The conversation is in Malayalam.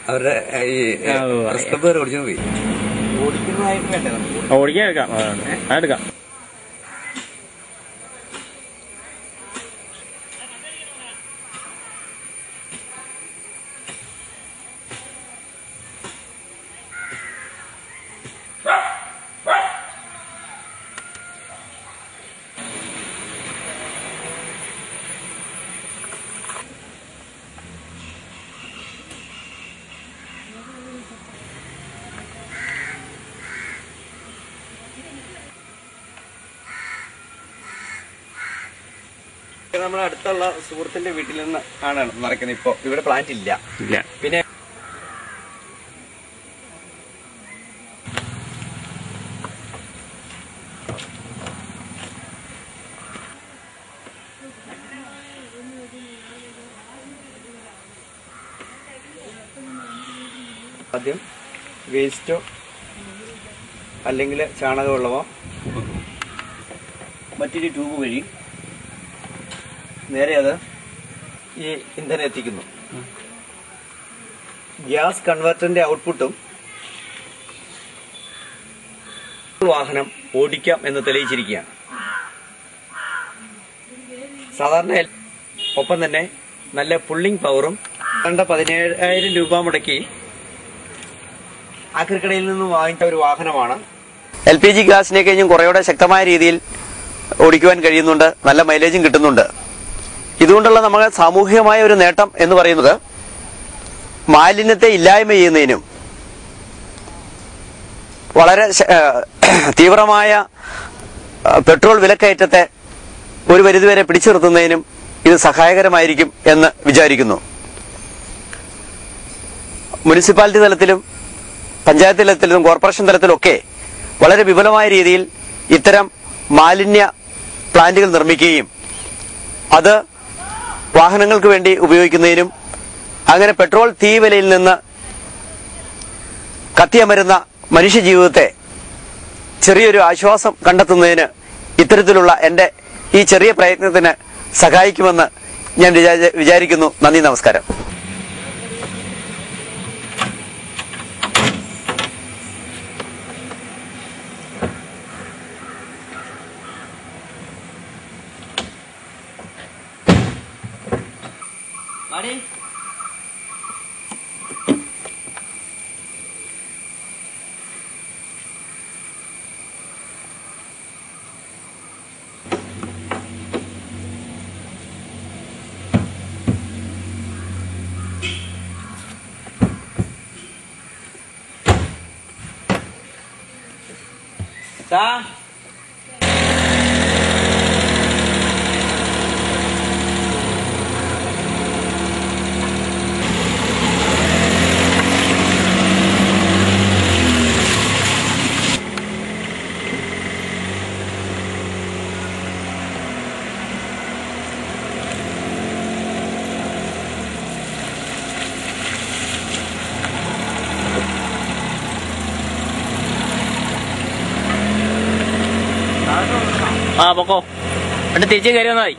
അവരുടെ ഈ ഓടിച്ചു പോയി ഓടിക്കുന്നതായിട്ട് വേണ്ടേ നമുക്ക് ഓടിക്കാൻ എടുക്കാം എടുക്കാം. നമ്മുടെ അടുത്തുള്ള സുഹൃത്തിന്റെ വീട്ടിൽ നിന്ന് ആണ് നിറയ്ക്കുന്നത്. ഇപ്പൊ ഇവിടെ പ്ലാന്റ് ഇല്ല. പിന്നെ ആദ്യം വേസ്റ്റോ അല്ലെങ്കിൽ ചാണകവെള്ളമോ മറ്റൊരു ട്യൂബ് വഴി നേരെ അത് ഈ ഇന്ധനം എത്തിക്കുന്നു. ഗ്യാസ് കൺവെർട്ടറിന്റെ ഔട്ട്പുട്ടും വാഹനം ഓടിക്കാം എന്ന് തെളിയിച്ചിരിക്കുകയാണ്. സാധാരണ ഒപ്പം തന്നെ നല്ല പുള്ളിംഗ് പവറും 17,000 രൂപ മുടക്കി ആക്രിക്കടയിൽ നിന്ന് വാങ്ങിച്ച ഒരു വാഹനമാണ്. LPG ഗ്യാസിനെ കഴിഞ്ഞും കുറേയൂടെ ശക്തമായ രീതിയിൽ ഓടിക്കുവാൻ കഴിയുന്നുണ്ട്. നല്ല മൈലേജും കിട്ടുന്നുണ്ട്. ഇതുകൊണ്ടുള്ള നമ്മുടെ സാമൂഹികമായ ഒരു നേട്ടം എന്ന് പറയുന്നത് മാലിന്യത്തെ ഇല്ലായ്മ ചെയ്യുന്നതിനും വളരെ തീവ്രമായ പെട്രോൾ വിലക്കയറ്റത്തെ ഒരു പരിധിവരെ പിടിച്ചു നിർത്തുന്നതിനും ഇത് സഹായകരമായിരിക്കും എന്ന് വിചാരിക്കുന്നു. മുനിസിപ്പാലിറ്റി തലത്തിലും പഞ്ചായത്ത് തലത്തിലും കോർപ്പറേഷൻ തലത്തിലൊക്കെ വളരെ വിപുലമായ രീതിയിൽ ഇത്തരം മാലിന്യ പ്ലാന്റുകൾ നിർമ്മിക്കുകയും അത് വാഹനങ്ങൾക്ക് വേണ്ടി ഉപയോഗിക്കുന്നതിനും അങ്ങനെ പെട്രോൾ തീവിലയിൽ നിന്ന് കത്തിയമരുന്ന മനുഷ്യജീവിതത്തെ ചെറിയൊരു ആശ്വാസം കണ്ടെത്തുന്നതിന് ഇത്തരത്തിലുള്ള എന്റെ ഈ ചെറിയ പ്രയത്നത്തിന് സഹായിക്കുമെന്ന് ഞാൻ വിചാരിക്കുന്നു. നന്ദി, നമസ്കാരം. പൊക്കോ എന്നിട്ട് തിരിച്ച് കയറി വന്നാൽ മതി.